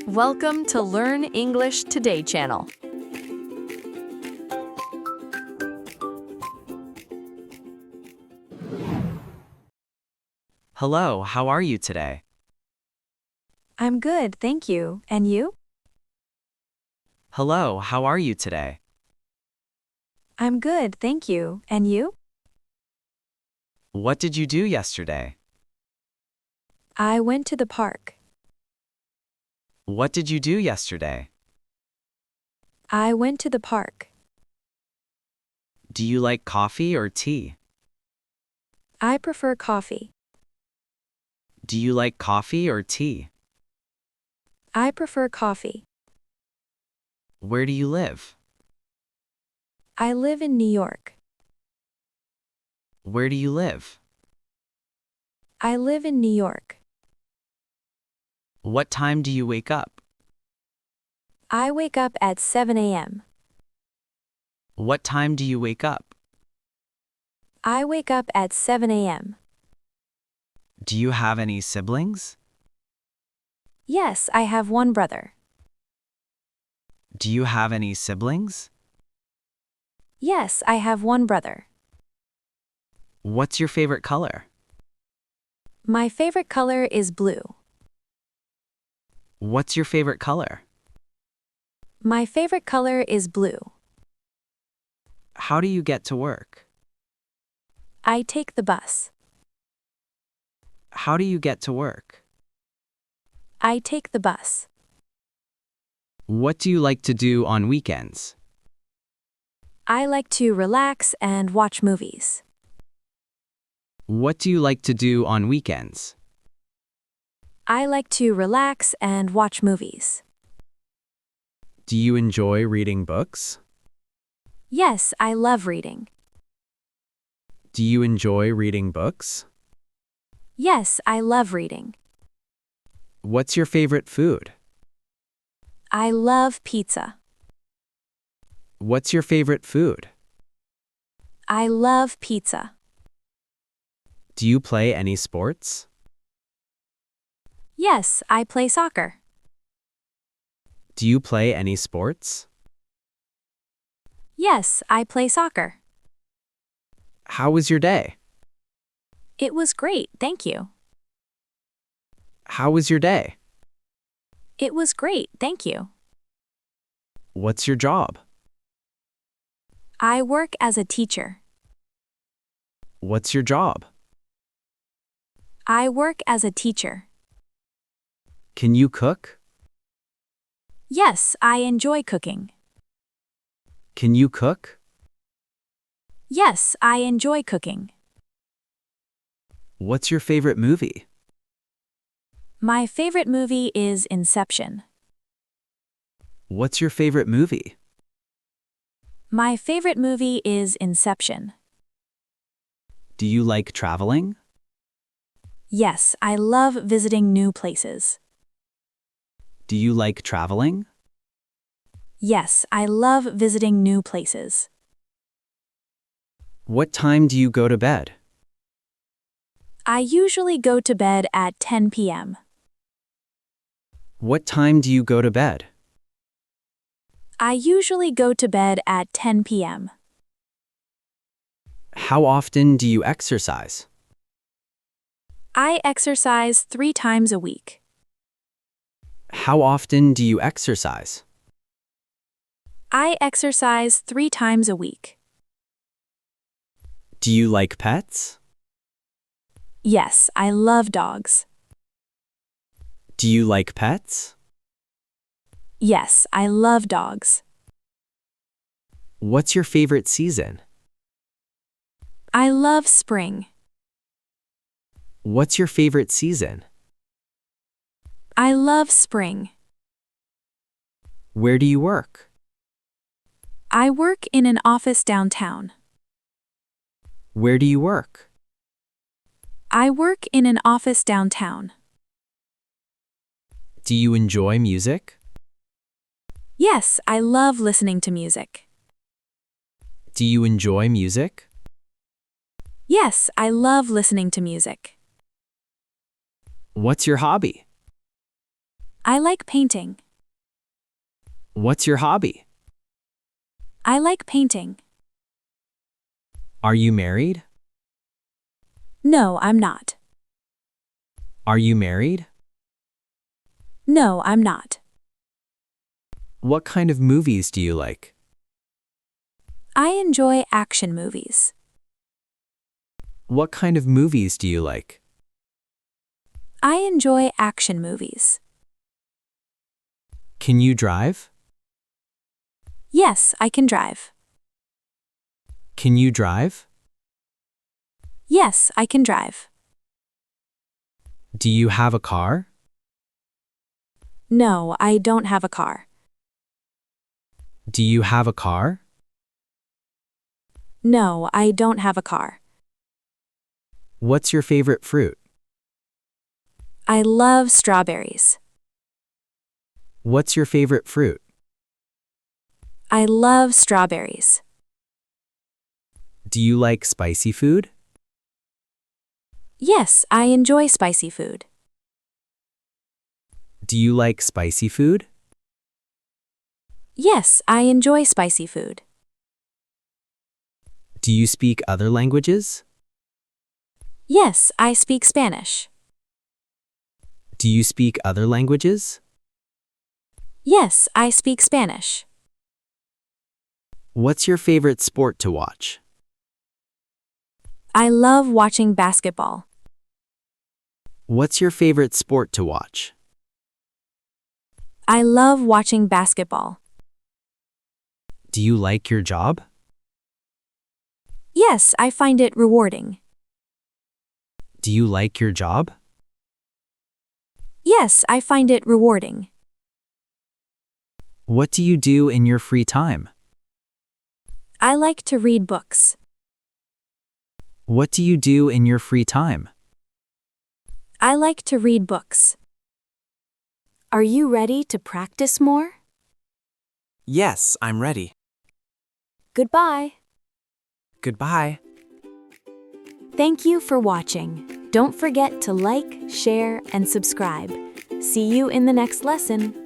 Welcome to Learn English Today channel. Hello, how are you today? I'm good, thank you. And you? Hello, how are you today? I'm good, thank you. And you? What did you do yesterday? I went to the park. What did you do yesterday? I went to the park. Do you like coffee or tea? I prefer coffee. Do you like coffee or tea? I prefer coffee. Where do you live? I live in New York. Where do you live? I live in New York. What time do you wake up? I wake up at 7 a.m. What time do you wake up? I wake up at 7 a.m. Do you have any siblings? Yes, I have one brother. Do you have any siblings? Yes, I have one brother. What's your favorite color? My favorite color is blue. What's your favorite color? My favorite color is blue. How do you get to work? I take the bus. How do you get to work? I take the bus. What do you like to do on weekends? I like to relax and watch movies. What do you like to do on weekends? I like to relax and watch movies. Do you enjoy reading books? Yes, I love reading. Do you enjoy reading books? Yes, I love reading. What's your favorite food? I love pizza. What's your favorite food? I love pizza. Do you play any sports? Yes, I play soccer. Do you play any sports? Yes, I play soccer. How was your day? It was great, thank you. How was your day? It was great, thank you. What's your job? I work as a teacher. What's your job? I work as a teacher. Can you cook? Yes, I enjoy cooking. Can you cook? Yes, I enjoy cooking. What's your favorite movie? My favorite movie is Inception. What's your favorite movie? My favorite movie is Inception. Do you like traveling? Yes, I love visiting new places. Do you like traveling? Yes, I love visiting new places. What time do you go to bed? I usually go to bed at 10 p.m. What time do you go to bed? I usually go to bed at 10 p.m. How often do you exercise? I exercise 3 times a week. How often do you exercise? I exercise 3 times a week. Do you like pets? Yes, I love dogs. Do you like pets? Yes, I love dogs. What's your favorite season? I love spring. What's your favorite season? I love spring. Where do you work? I work in an office downtown. Where do you work? I work in an office downtown. Do you enjoy music? Yes, I love listening to music. Do you enjoy music? Yes, I love listening to music. What's your hobby? I like painting. What's your hobby? I like painting. Are you married? No, I'm not. Are you married? No, I'm not. What kind of movies do you like? I enjoy action movies. What kind of movies do you like? I enjoy action movies. Can you drive? Yes, I can drive. Can you drive? Yes, I can drive. Do you have a car? No, I don't have a car. Do you have a car? No, I don't have a car. What's your favorite fruit? I love strawberries. What's your favorite fruit? I love strawberries. Do you like spicy food? Yes, I enjoy spicy food. Do you like spicy food? Yes, I enjoy spicy food. Do you speak other languages? Yes, I speak Spanish. Do you speak other languages? Yes, I speak Spanish. What's your favorite sport to watch? I love watching basketball. What's your favorite sport to watch? I love watching basketball. Do you like your job? Yes, I find it rewarding. Do you like your job? Yes, I find it rewarding. What do you do in your free time? I like to read books. What do you do in your free time? I like to read books. Are you ready to practice more? Yes, I'm ready. Goodbye. Goodbye. Thank you for watching. Don't forget to like, share, and subscribe. See you in the next lesson.